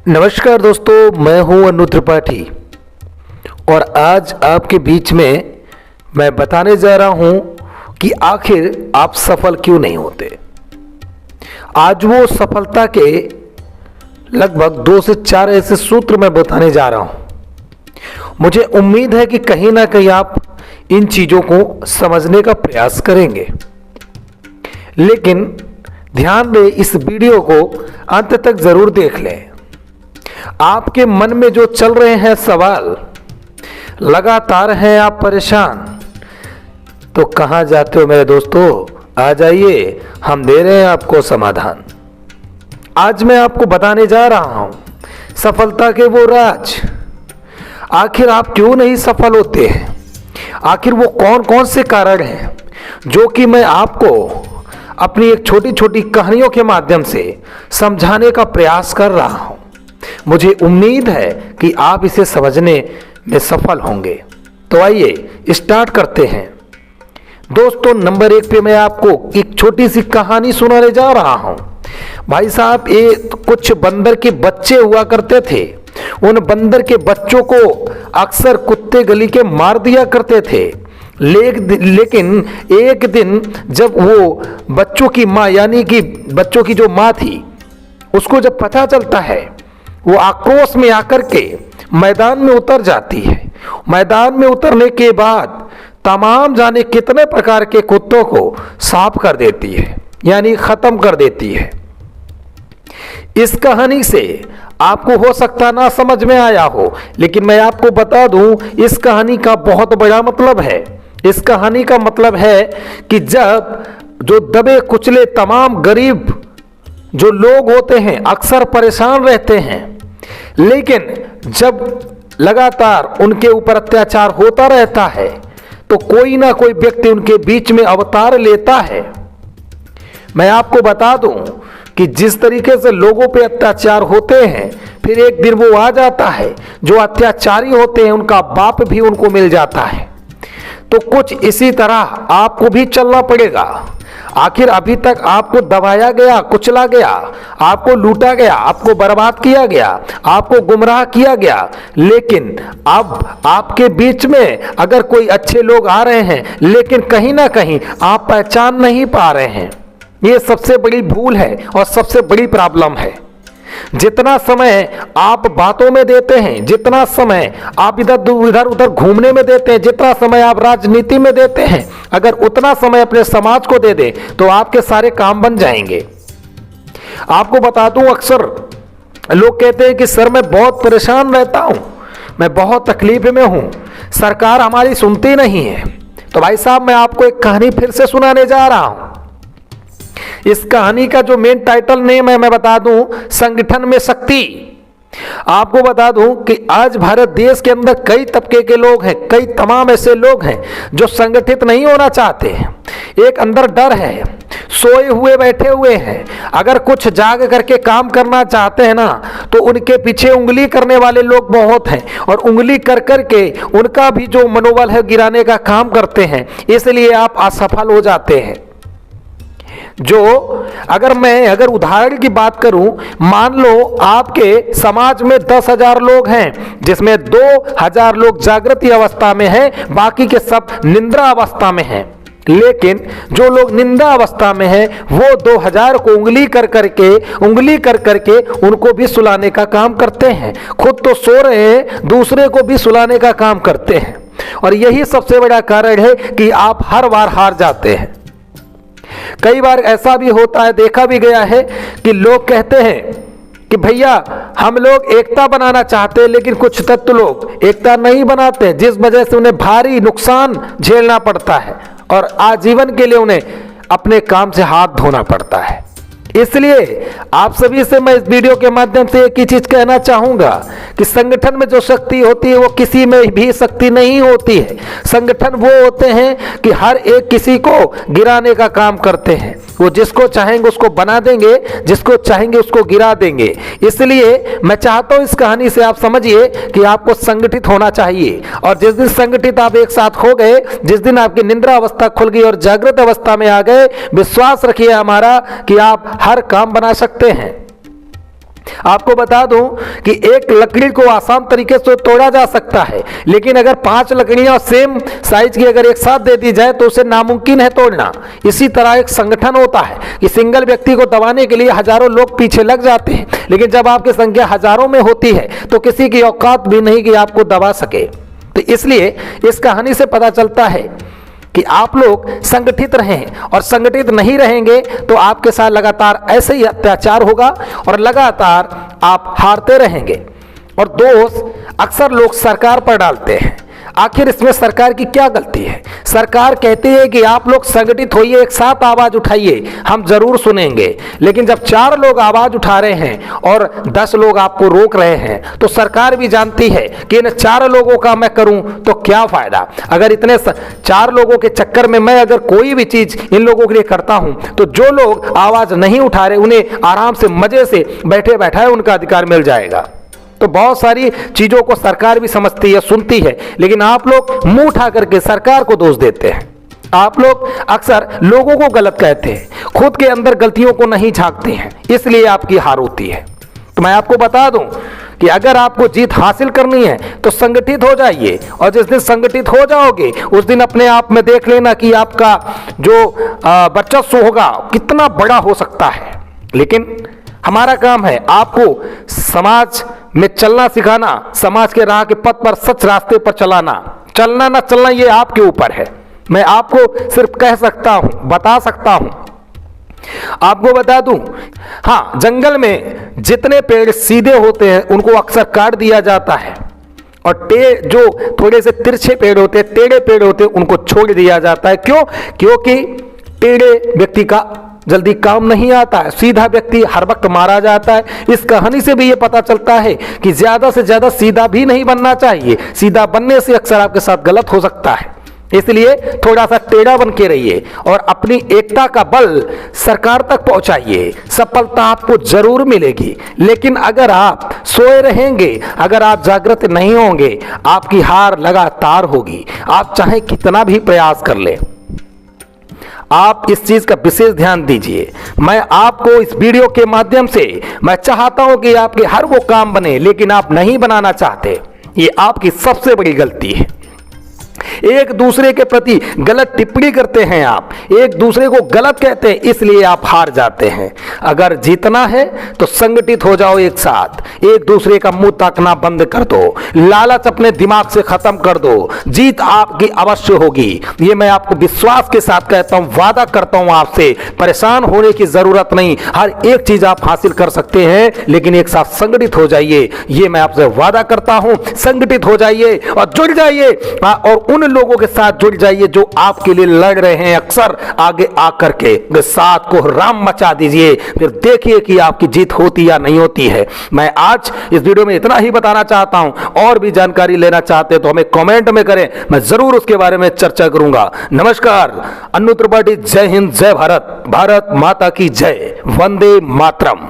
नमस्कार दोस्तों, मैं हूं अनु त्रिपाठी और आज आपके बीच में मैं बताने जा रहा हूं कि आखिर आप सफल क्यों नहीं होते। आज वो सफलता के लगभग 2 से 4 ऐसे सूत्र मैं बताने जा रहा हूं। मुझे उम्मीद है कि कहीं ना कहीं आप इन चीज़ों को समझने का प्रयास करेंगे, लेकिन ध्यान दें, इस वीडियो को अंत तक ज़रूर देख लें। आपके मन में जो चल रहे हैं सवाल, लगातार हैं आप परेशान, तो कहां जाते हो मेरे दोस्तों? आ जाइए, हम दे रहे हैं आपको समाधान। आज मैं आपको बताने जा रहा हूं सफलता के वो राज। आखिर आप क्यों नहीं सफल होते हैं? आखिर वो कौन कौन से कारण हैं जो कि मैं आपको अपनी एक छोटी छोटी कहानियों के माध्यम से समझाने का प्रयास कर रहा हूं। मुझे उम्मीद है कि आप इसे समझने में सफल होंगे। तो आइए स्टार्ट करते हैं। दोस्तों, नंबर 1 पे मैं आपको एक छोटी सी कहानी सुनाने जा रहा हूं। भाई साहब, ये कुछ बंदर के बच्चे हुआ करते थे। उन बंदर के बच्चों को अक्सर कुत्ते गली के मार दिया करते थे। लेकिन एक दिन जब वो बच्चों की माँ, यानी कि बच्चों की जो माँ थी, उसको जब पता चलता है, वो आक्रोश में आकर के मैदान में उतर जाती है। मैदान में उतरने के बाद तमाम जाने कितने प्रकार के कुत्तों को साफ कर देती है, यानी खत्म कर देती है। इस कहानी से आपको हो सकता ना समझ में आया हो, लेकिन मैं आपको बता दूं, इस कहानी का बहुत बड़ा मतलब है। इस कहानी का मतलब है कि जब जो दबे कुचले तमाम गरीब जो लोग होते हैं अक्सर परेशान रहते हैं, लेकिन जब लगातार उनके ऊपर अत्याचार होता रहता है तो कोई ना कोई व्यक्ति उनके बीच में अवतार लेता है। मैं आपको बता दूं कि जिस तरीके से लोगों पे अत्याचार होते हैं, फिर एक दिन वो आ जाता है, जो अत्याचारी होते हैं उनका बाप भी उनको मिल जाता है। तो कुछ इसी तरह आपको भी चलना पड़ेगा। आखिर अभी तक आपको दबाया गया, कुचला गया, आपको लूटा गया, आपको बर्बाद किया गया, आपको गुमराह किया गया, लेकिन अब आपके बीच में अगर कोई अच्छे लोग आ रहे हैं, लेकिन कहीं ना कहीं आप पहचान नहीं पा रहे हैं। ये सबसे बड़ी भूल है और सबसे बड़ी प्रॉब्लम है। जितना समय आप बातों में देते हैं, जितना समय आप इधर उधर घूमने में देते हैं, जितना समय आप राजनीति में देते हैं, अगर उतना समय अपने समाज को दे दें तो आपके सारे काम बन जाएंगे। आपको बता दूं, अक्सर लोग कहते हैं कि सर मैं बहुत परेशान रहता हूं, मैं बहुत तकलीफ में हूं, सरकार हमारी सुनती नहीं है। तो भाई साहब, मैं आपको एक कहानी फिर से सुनाने जा रहा हूं। इस कहानी का जो मेन टाइटल नेम है, मैं बता दूं, संगठन में शक्ति। आपको बता दूं कि आज भारत देश के अंदर कई तबके के लोग हैं, कई तमाम ऐसे लोग हैं जो संगठित नहीं होना चाहते हैं। एक अंदर डर है, सोए हुए बैठे हुए हैं। अगर कुछ जाग करके काम करना चाहते हैं ना, तो उनके पीछे उंगली करने वाले लोग बहुत हैं, और उंगली कर करके उनका भी जो मनोबल है गिराने का काम करते हैं। इसलिए आप असफल हो जाते हैं। अगर उदाहरण की बात करूं, मान लो आपके समाज में 10,000 लोग हैं, जिसमें 2,000 लोग जागृति अवस्था में हैं, बाकी के सब निंद्रा अवस्था में हैं। लेकिन जो लोग निंदा अवस्था में हैं, वो 2,000 को उंगली कर करके उनको भी सुलाने का काम करते हैं। खुद तो सो रहे हैं, दूसरे को भी सुलाने का काम करते हैं। और यही सबसे बड़ा कारण है कि आप हर बार हार जाते हैं। कई बार ऐसा भी होता है, देखा भी गया है कि लोग कहते हैं कि भैया हम लोग एकता बनाना चाहते हैं, लेकिन कुछ तत्व लोग एकता नहीं बनाते, जिस वजह से उन्हें भारी नुकसान झेलना पड़ता है और आजीवन के लिए उन्हें अपने काम से हाथ धोना पड़ता है। इसलिए आप सभी से मैं इस वीडियो के माध्यम से एक ही चीज कहना चाहूंगा कि संगठन में जो शक्ति होती है वो किसी में भी शक्ति नहीं होती है। संगठन वो होते हैं कि हर एक किसी को गिराने का काम करते हैं। वो जिसको चाहेंगे उसको बना देंगे, जिसको चाहेंगे उसको गिरा देंगे। इसलिए मैं चाहता हूं इस कहानी से आप समझिए कि आपको संगठित होना चाहिए, और जिस दिन संगठित आप एक साथ हो गए, जिस दिन आपकी निंद्रा अवस्था खुल गई और जागृत अवस्था में आ गए, विश्वास रखिए हमारा कि आप हर काम बना सकते हैं। आपको बता दूं कि एक लकड़ी को आसान तरीके से तोड़ा जा सकता है, लेकिन अगर 5 लकड़ियां सेम साइज की अगर एक साथ दे दी जाए तो उसे नामुमकिन है तोड़ना। इसी तरह एक संगठन होता है कि सिंगल व्यक्ति को दबाने के लिए हजारों लोग पीछे लग जाते हैं, लेकिन जब आपकी संख्या हजारों में होती है तो किसी की औकात भी नहीं कि आपको दबा सके। तो इसलिए इस कहानी से पता चलता है कि आप लोग संगठित रहें, और संगठित नहीं रहेंगे तो आपके साथ लगातार ऐसे ही अत्याचार होगा और लगातार आप हारते रहेंगे। और दोष अक्सर लोग सरकार पर डालते हैं। आखिर इसमें सरकार की क्या गलती है? सरकार कहती है कि आप लोग संगठित होइए, एक साथ आवाज उठाइए, हम जरूर सुनेंगे। लेकिन जब 4 लोग आवाज उठा रहे हैं और 10 लोग आपको रोक रहे हैं तो सरकार भी जानती है कि इन 4 लोगों का मैं करूं तो क्या फायदा। अगर इतने 4 लोगों के चक्कर में मैं अगर कोई भी चीज इन लोगों के लिए करता हूं तो जो लोग आवाज नहीं उठा रहे उन्हें आराम से मजे से बैठे बैठाए उनका अधिकार मिल जाएगा। तो बहुत सारी चीजों को सरकार भी समझती है, सुनती है, लेकिन आप लोग मुंह उठा करके सरकार को दोष देते हैं। आप लोग अक्सर लोगों को गलत कहते हैं, खुद के अंदर गलतियों को नहीं झांकते हैं, इसलिए आपकी हार होती है। तो मैं आपको बता दूं कि अगर आपको जीत हासिल करनी है तो संगठित हो जाइए, और जिस दिन संगठित हो जाओगे उस दिन अपने आप में देख लेना कि आपका जो वर्चस्व होगा कितना बड़ा हो सकता है। लेकिन हमारा काम है आपको समाज में चलना सिखाना, समाज के राह के पथ पर सच रास्ते पर चलाना। चलना ना चलना ये आपके ऊपर है। मैं आपको सिर्फ कह सकता हूं, बता सकता हूं। आपको बता दूं, हां, जंगल में जितने पेड़ सीधे होते हैं उनको अक्सर काट दिया जाता है, और जो थोड़े से तिरछे पेड़ होते हैं, टेढ़े पेड़ होते हैं, उनको छोड़ दिया जाता है। क्यों? क्योंकि टेढ़े व्यक्ति का जल्दी काम नहीं आता है, सीधा व्यक्ति हर वक्त मारा जाता है। इस कहानी से भी ये पता चलता है कि ज्यादा से ज्यादा सीधा भी नहीं बनना चाहिए। सीधा बनने से अक्सर आपके साथ गलत हो सकता है, इसलिए थोड़ा सा टेढ़ा बन के रहिए और अपनी एकता का बल सरकार तक पहुंचाइए। सफलता आपको जरूर मिलेगी, लेकिन अगर आप सोए रहेंगे, अगर आप जागृत नहीं होंगे, आपकी हार लगातार होगी। आप चाहे कितना भी प्रयास कर ले, आप इस चीज का विशेष ध्यान दीजिए। मैं आपको इस वीडियो के माध्यम से मैं चाहता हूं कि आपके हर वो काम बने, लेकिन आप नहीं बनाना चाहते। ये आपकी सबसे बड़ी गलती है। एक दूसरे के प्रति गलत टिप्पणी करते हैं, आप एक दूसरे को गलत कहते हैं, इसलिए आप हार जाते हैं। अगर जीतना है तो संगठित हो जाओ, एक साथ एक दूसरे का मुंह ताकना बंद कर दो, लालच अपने दिमाग से खत्म कर दो। जीत आपकी अवश्य होगी, ये मैं आपको विश्वास के साथ कहता हूं, वादा करता हूं आपसे। परेशान होने की जरूरत नहीं, हर एक चीज आप हासिल कर सकते हैं, लेकिन एक साथ संगठित हो जाइए, ये मैं आपसे वादा करता हूं। संगठित हो जाइए और जुड़ जाइए, और उन लोगों के साथ जुड़ जाइए जो आपके लिए लड़ रहे हैं। अक्सर आगे आकर के साथ को राम मचा दीजिए, फिर देखिए कि आपकी जीत होती या नहीं होती है। मैं आज इस वीडियो में इतना ही बताना चाहता हूं। और भी जानकारी लेना चाहते हैं तो हमें कमेंट में करें, मैं जरूर उसके बारे में चर्चा करूंगा। नमस्कार, अन्नू त्रिपाठी। जय हिंद, जय भारत, भारत माता की जय, वंदे मातरम।